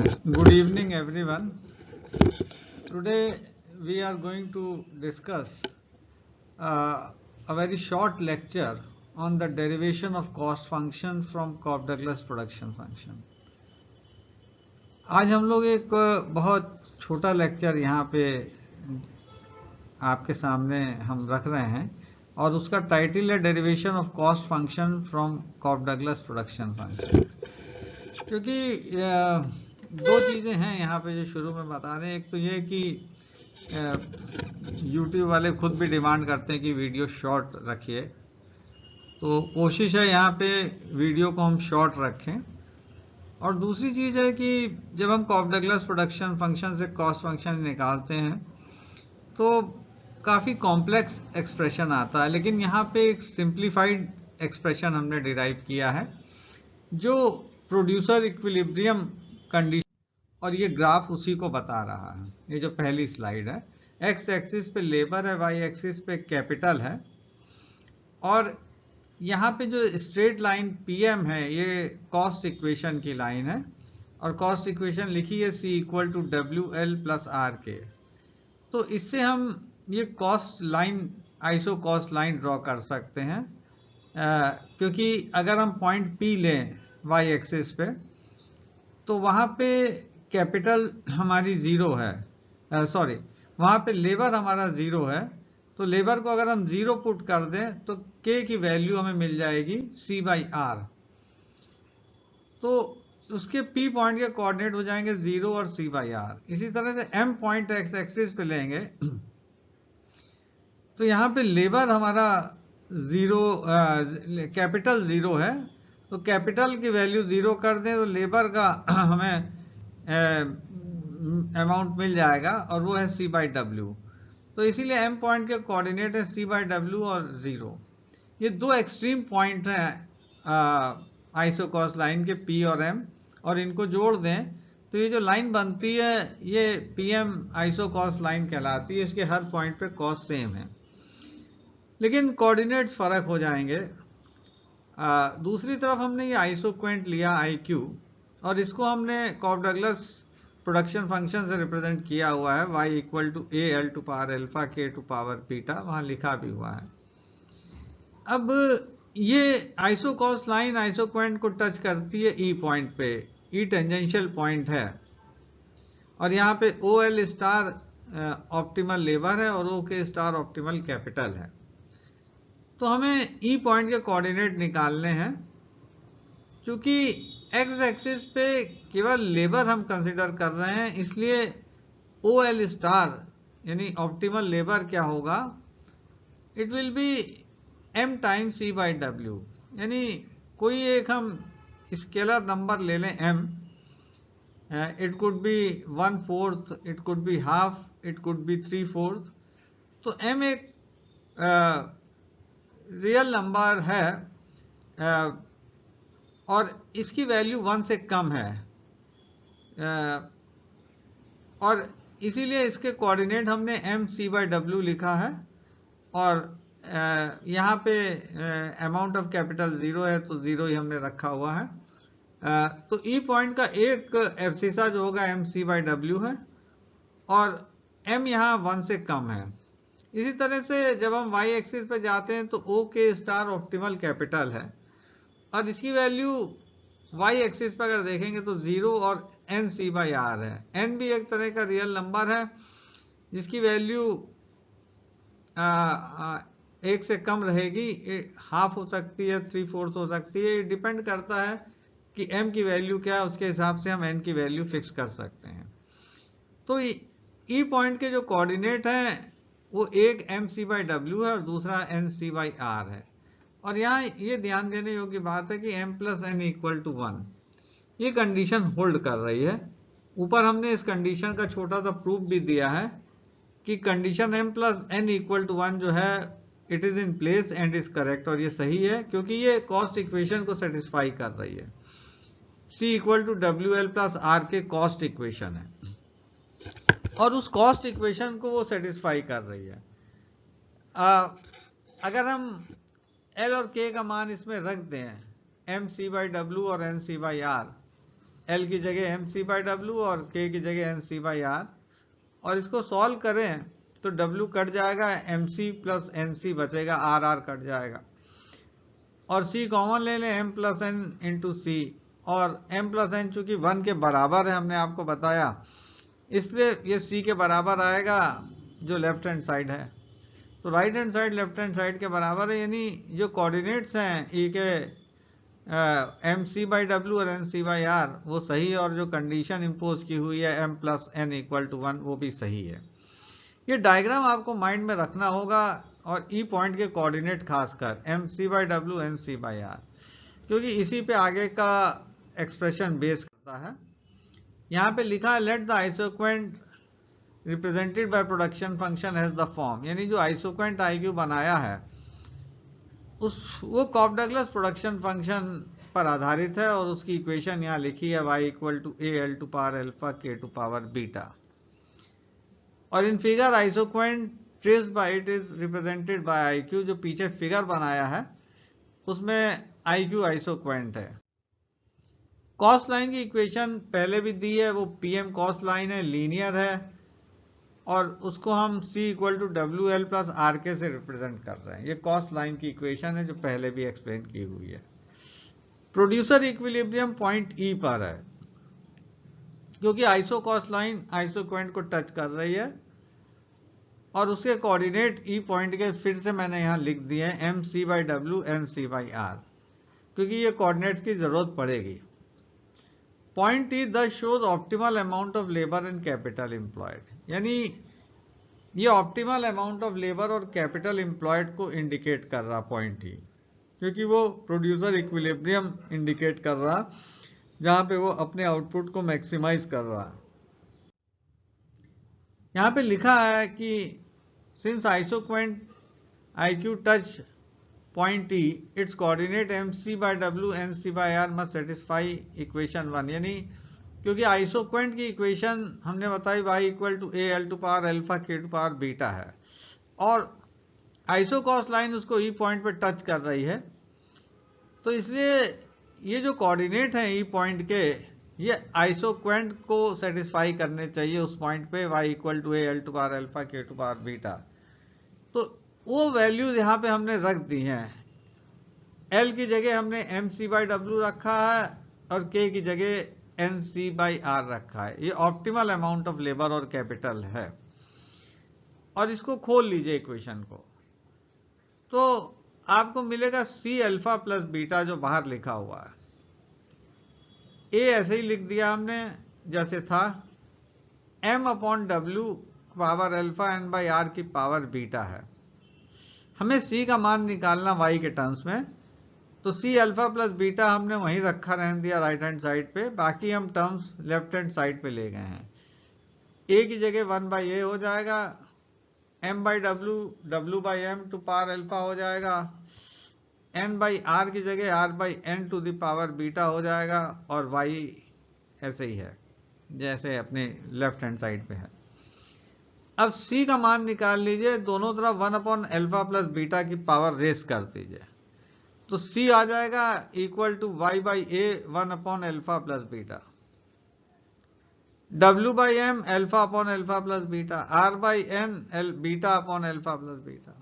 Good evening, everyone. Today we are going to discuss a very short lecture on the derivation of cost function from Cobb-Douglas production function. आज हम लोग एक बहुत छोटा lecture यहाँ पे आपके सामने हम रख रहे हैं और उसका टाइटल है derivation of cost function from Cobb-Douglas production function. क्योंकि दो चीज़ें हैं यहाँ पे जो शुरू में बता दें। एक तो ये कि YouTube वाले खुद भी डिमांड करते हैं कि वीडियो शॉर्ट रखिए, तो कोशिश है यहाँ पे वीडियो को हम शॉर्ट रखें। और दूसरी चीज़ है कि जब हम Cobb-Douglas प्रोडक्शन फंक्शन से कॉस्ट फंक्शन निकालते हैं तो काफ़ी कॉम्प्लेक्स एक्सप्रेशन आता है, लेकिन यहाँ पे एक सिंप्लीफाइड एक्सप्रेशन हमने डिराइव किया है जो प्रोड्यूसर इक्विलिब्रियम कंडीशन, और ये ग्राफ उसी को बता रहा है। ये जो पहली स्लाइड है, एक्स एक्सिस पे लेबर है, वाई एक्सिस पे कैपिटल है, और यहाँ पे जो स्ट्रेट लाइन पीएम है ये कॉस्ट इक्वेशन की लाइन है, और कॉस्ट इक्वेशन लिखी है C equal to WL plus RK। तो इससे हम ये cost line, isocost line draw कर सकते हैं, क्योंकि अगर हम पॉइंट P लें वाई एक्सिस पे तो वहाँ पे कैपिटल हमारी ज़ीरो है, वहाँ पे लेबर हमारा ज़ीरो है। तो लेबर को अगर हम ज़ीरो पुट कर दें तो K की वैल्यू हमें मिल जाएगी C/R। तो उसके P पॉइंट के कोऑर्डिनेट हो जाएंगे 0 और C/R। इसी तरह से M पॉइंट एक्स एक्सिस पे लेंगे तो यहाँ पे लेबर हमारा ज़ीरो, कैपिटल ज़ीरो है, तो कैपिटल की वैल्यू ज़ीरो कर दें तो लेबर का हमें अमाउंट मिल जाएगा, और वो है C/W। तो इसीलिए M पॉइंट के कोऑर्डिनेट है C/W और 0। ये दो एक्सट्रीम पॉइंट हैं आइसोकॉस्ट लाइन के, P और M, और इनको जोड़ दें तो ये जो लाइन बनती है ये PM आइसोकॉस्ट लाइन कहलाती है। इसके हर पॉइंट पे कॉस्ट सेम है, लेकिन कोऑर्डिनेट्स फ़र्क हो जाएंगे। दूसरी तरफ हमने ये आइसोक्वेंट लिया IQ, और इसको हमने Cobb-Douglas प्रोडक्शन फंक्शन से रिप्रेजेंट किया हुआ है, y equal to AL to power alpha K to power beta, वहाँ लिखा भी हुआ है। अब ये आइसोकॉस्ट लाइन आइसोक्वेंट को टच करती है E पॉइंट पे, E टेंजेंशियल पॉइंट है, और यहाँ पे OL स्टार ऑप्टिमल लेबर है और OK स्टार ऑप्टिमल कैपिटल है। तो हमें E पॉइंट के कोऑर्डिनेट निकालने हैं। क्योंकि एक्स एक्सिस पे केवल लेबर हम कंसिडर कर रहे हैं, इसलिए OL स्टार यानी ऑप्टिमल लेबर क्या होगा, it will be M times C/W। यानी कोई एक हम स्केलर नंबर ले लें M, it could be 1/4, it could be half, it could be 3/4। तो M एक रियल नंबर है, और इसकी वैल्यू 1 से कम है, और इसीलिए इसके कोऑर्डिनेट हमने MC/W लिखा है, और यहाँ पे अमाउंट ऑफ कैपिटल 0 है तो 0 ही हमने रखा हुआ है। तो E पॉइंट का एक एब्सिसा जो होगा MC/W है, और M यहाँ 1 से कम है। इसी तरह से जब हम y एक्सिस पे जाते हैं तो OK स्टार ऑप्टिमल कैपिटल है, और इसकी वैल्यू y एक्सिस पर अगर देखेंगे तो 0 और NC/R है। n भी एक तरह का रियल नंबर है जिसकी वैल्यू 1 से कम रहेगी, हाफ हो सकती है, 3/4 हो सकती है। डिपेंड करता है कि m की वैल्यू क्या है, उसके हिसाब से हम n की वैल्यू फिक्स कर सकते हैं। तो E पॉइंट के जो कोऑर्डिनेट हैं वो एक MC/W है और दूसरा NC/R है। और यहाँ ये ध्यान देने योग्य बात है कि M plus N equal to 1 ये कंडीशन होल्ड कर रही है। ऊपर हमने इस कंडीशन का छोटा सा प्रूफ भी दिया है कि condition M plus N equal to 1 जो है it is in place and is correct, और ये सही है क्योंकि ये कॉस्ट इक्वेशन को सेटिस्फाई कर रही है। C equal to WL plus R के कॉस्ट इक्वेशन है, और उस कॉस्ट इक्वेशन को वो सेटिस्फाई कर रही है। अगर हम L और K का मान इसमें रख दें, MC/W और NC/R, L की जगह एम सी बाई डब्ल्यू और K की जगह एन सी बाई आर, और इसको सॉल्व करें तो W कट जाएगा, M C plus N C बचेगा, आर आर कट जाएगा, और C कॉमन ले लें m प्लस एन इंटू सी, और m प्लस एन चूंकि 1 के बराबर है हमने आपको बताया, इसलिए ये C के बराबर आएगा जो लेफ्ट हैंड साइड है। तो right hand side left hand side के बराबर है, यानी जो कोऑर्डिनेट्स हैं E के एम सी बाई डब्ल्यू और एन सी बाई आर वो सही है, और जो कंडीशन इम्पोज की हुई है m plus N equal to 1 वो भी सही है। ये डायग्राम आपको माइंड में रखना होगा, और ई पॉइंट के कोऑर्डिनेट खासकर M C by W N C by R, क्योंकि इसी पे आगे का एक्सप्रेशन बेस करता है। यहाँ पे लिखा है let the isoquant represented by production function has the form, यानी जो आइसोक्वेंट आईक्यू बनाया है वो कॉफ डगलस प्रोडक्शन फंक्शन पर आधारित है, और उसकी इक्वेशन यहाँ लिखी है y equal to A L to power alpha K to power beta, और in figure isoquant traced by it is represented by IQ, जो पीछे फिगर बनाया है उसमें आईक्यू आइसोक्वेंट है। कॉस्ट लाइन की इक्वेशन पहले भी दी है, वो पीएम कॉस्ट लाइन है, लीनियर है, और उसको हम C equal to W L plus R K से रिप्रेजेंट कर रहे हैं। ये कॉस्ट लाइन की इक्वेशन है जो पहले भी एक्सप्लेन की हुई है। प्रोड्यूसर इक्विलिब्रियम पॉइंट E पर है, क्योंकि आइसो कॉस्ट लाइन आइसोक्वेंट को टच कर रही है, और उसके कोऑर्डिनेट E पॉइंट के फिर से मैंने यहाँ लिख दिए हैं M C by W N C by R, क्योंकि ये कोऑर्डिनेट्स की जरूरत पड़ेगी। Point E thus shows optimal amount of labour and capital employed, यानी ये ऑप्टिमल अमाउंट ऑफ लेबर और कैपिटल एम्प्लॉयड को इंडिकेट कर रहा पॉइंट E, क्योंकि वो प्रोड्यूसर इक्विलिब्रियम इंडिकेट कर रहा जहां पे वो अपने आउटपुट को मैक्सिमाइज कर रहा। यहाँ पे लिखा है कि since isoquant IQ touch point E, its coordinate mc by w nc by r must satisfy equation 1, यानी क्योंकि आइसोक्वेंट की इक्वेशन हमने बताई y equal to A L to power alpha K to power beta है, और isocost line उसको E point पे touch कर रही है, तो इसलिए ये जो कोऑर्डिनेट हैं E पॉइंट के ये आइसोक्वेंट को सेटिस्फाई करने चाहिए उस पॉइंट पे y equal to A L to power alpha K to power beta. तो वो वैल्यूज यहाँ पे हमने रख दी हैं। L की जगह हमने एम सी बाई डब्ल्यू रखा है, और K की जगह एन सी बाई आर रखा है। ये ऑप्टिमल अमाउंट ऑफ लेबर और कैपिटल है, और इसको खोल लीजिए इक्वेशन को, तो आपको मिलेगा C अल्फा प्लस बीटा जो बाहर लिखा हुआ है। A ऐसे ही लिख दिया हमने जैसे था, m upon W power alpha N by R की पावर बीटा है। हमें C का मान निकालना y के टर्म्स में, तो C अल्फा प्लस बीटा हमने वहीं रखा रहने दिया राइट हैंड साइड पे, बाकी हम टर्म्स लेफ्ट हैंड साइड पे ले गए हैं। A की जगह 1 बाई ए हो जाएगा, m by W W by M to power alpha हो जाएगा, n बाई आर की जगह r by N to the power beta हो जाएगा, और y ऐसे ही है जैसे अपने लेफ्ट हैंड साइड पे है। अब C का मान निकाल लीजिए, दोनों तरफ 1 अपॉन अल्फा प्लस बीटा की पावर रेस कर दीजिए, तो C आ जाएगा equal to y by A 1 upon alpha plus beta, W by M alpha upon alpha plus beta, R by N beta upon alpha plus beta,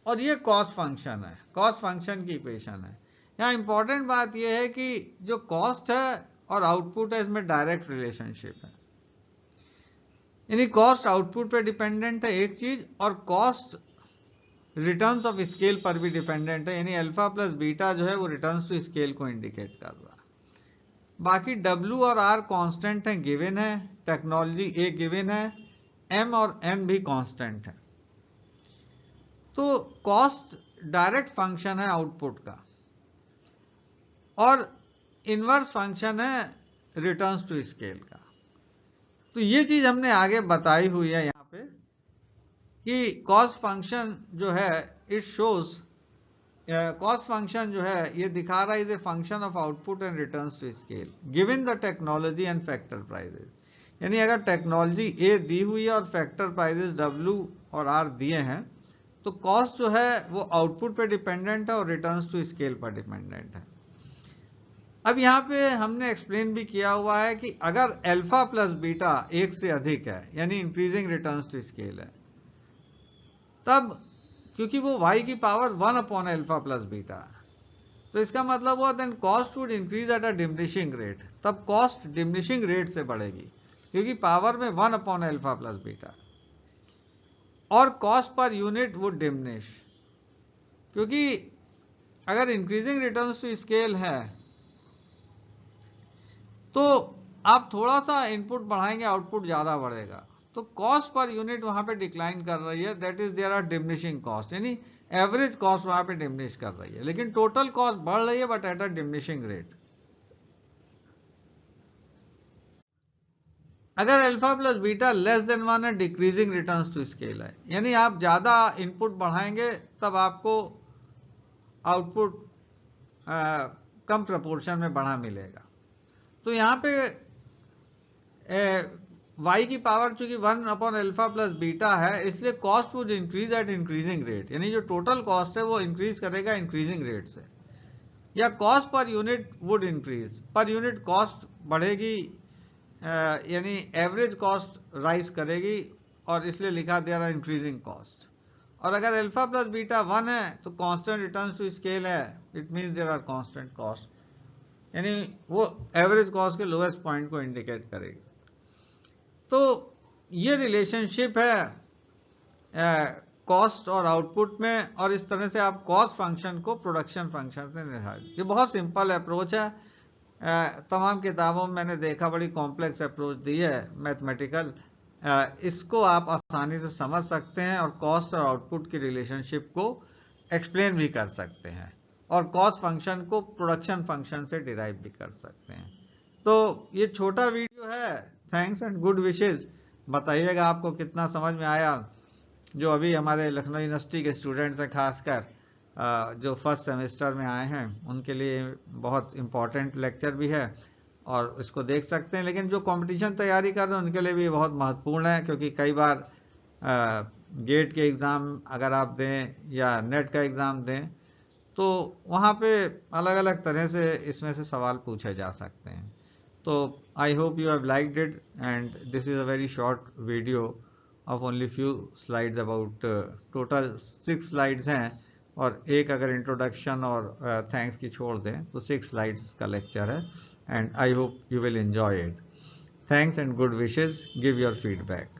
और ये cost function है, cost function की equation है। यहाँ important बात यह है कि जो कॉस्ट है और आउटपुट है इसमें डायरेक्ट रिलेशनशिप है, यानी कॉस्ट आउटपुट पे डिपेंडेंट है एक चीज, और कॉस्ट रिटर्न्स ऑफ स्केल पर भी डिपेंडेंट है, यानी अल्फा प्लस बीटा जो है वो रिटर्न्स टू स्केल को इंडिकेट कर रहा है। बाकी W और R कांस्टेंट हैं, गिवन है, टेक्नोलॉजी A गिवन है, M और N भी कांस्टेंट है। तो कॉस्ट डायरेक्ट फंक्शन है आउटपुट का, और इनवर्स फंक्शन है रिटर्न्स टू स्केल का। तो ये चीज हमने आगे बताई हुई है यहाँ पे कि कॉस्ट फंक्शन जो है इट शोज, कॉस्ट फंक्शन जो है ये दिखा रहा है is a function of output and returns to scale given the technology and factor prices, यानी अगर टेक्नोलॉजी A दी हुई है और फैक्टर प्राइजेस W और R दिए हैं, तो कॉस्ट जो है वो आउटपुट पे डिपेंडेंट है और रिटर्न्स टू स्केल पर डिपेंडेंट है। अब यहाँ पे हमने एक्सप्लेन भी किया हुआ है कि अगर अल्फा प्लस बीटा 1 से अधिक है, यानी इंक्रीजिंग रिटर्न्स टू स्केल है, तब क्योंकि वो y की power 1 upon alpha plus beta है, तो इसका मतलब हुआ then cost would increase at a diminishing rate, तब कॉस्ट डिमिनिशिंग रेट से बढ़ेगी क्योंकि पावर में 1 अपॉन अल्फा प्लस बीटा, और cost per unit would diminish, क्योंकि अगर इंक्रीजिंग रिटर्न्स टू स्केल है तो आप थोड़ा सा इनपुट बढ़ाएंगे, आउटपुट ज्यादा बढ़ेगा, तो कॉस्ट पर यूनिट वहां पे डिक्लाइन कर रही है, that is there are diminishing cost, यानी एवरेज कॉस्ट वहां पे डिमिनिश कर रही है, लेकिन टोटल कॉस्ट बढ़ रही है but at a diminishing rate. अगर alpha plus beta less than 1 है, डिक्रीजिंग रिटर्न्स टू स्केल है, यानी आप ज्यादा इनपुट बढ़ाएंगे तब आपको आउटपुट कम प्रपोर्शन में बढ़ा मिलेगा। तो यहाँ पे y की पावर चूंकि 1 अपॉन अल्फा प्लस बीटा है, इसलिए cost would increase eight increasing rate, यानी जो टोटल कॉस्ट है वो इंक्रीज करेगा इंक्रीजिंग रेट से, या cost per unit would increase, per unit cost बढ़ेगी, यानी एवरेज कॉस्ट राइज करेगी, और इसलिए लिखा दे रहा इंक्रीजिंग कॉस्ट। और अगर अल्फा प्लस बीटा 1 है तो कांस्टेंट रिटर्न्स टू स्केल है, it means there are constant cost, यानी वो एवरेज कॉस्ट के लोएस्ट पॉइंट को इंडिकेट करेगी। तो ये रिलेशनशिप है कॉस्ट और आउटपुट में, और इस तरह से आप कॉस्ट फंक्शन को प्रोडक्शन फंक्शन से निर्धारित, ये बहुत सिंपल अप्रोच है। तमाम किताबों में मैंने देखा बड़ी कॉम्प्लेक्स अप्रोच दी है मैथमेटिकल, इसको आप आसानी से समझ सकते हैं और कॉस्ट और आउटपुट की रिलेशनशिप को एक्सप्लेन भी कर सकते हैं, और कॉस्ट फंक्शन को प्रोडक्शन फंक्शन से डिराइव भी कर सकते हैं। तो ये छोटा वीडियो है, थैंक्स एंड गुड विशेस, बताइएगा आपको कितना समझ में आया। जो अभी हमारे लखनऊ यूनिवर्सिटी के स्टूडेंट्स हैं, खासकर जो फर्स्ट सेमेस्टर में आए हैं, उनके लिए बहुत इम्पॉर्टेंट लेक्चर भी है और इसको देख सकते हैं, लेकिन जो कंपटीशन तैयारी कर रहे हैं उनके लिए भी बहुत महत्वपूर्ण है, क्योंकि कई बार गेट के एग्ज़ाम अगर आप दें या नेट का एग्ज़ाम दें तो वहाँ पे अलग अलग तरह से इसमें से सवाल पूछे जा सकते हैं। तो I hope you have liked it, and this is a very short video of only few slides, about total 6 slides हैं, और एक अगर इंट्रोडक्शन और थैंक्स की छोड़ दें तो 6 स्लाइड्स का लेक्चर है, and I hope you will enjoy it. Thanks and good wishes, give your feedback.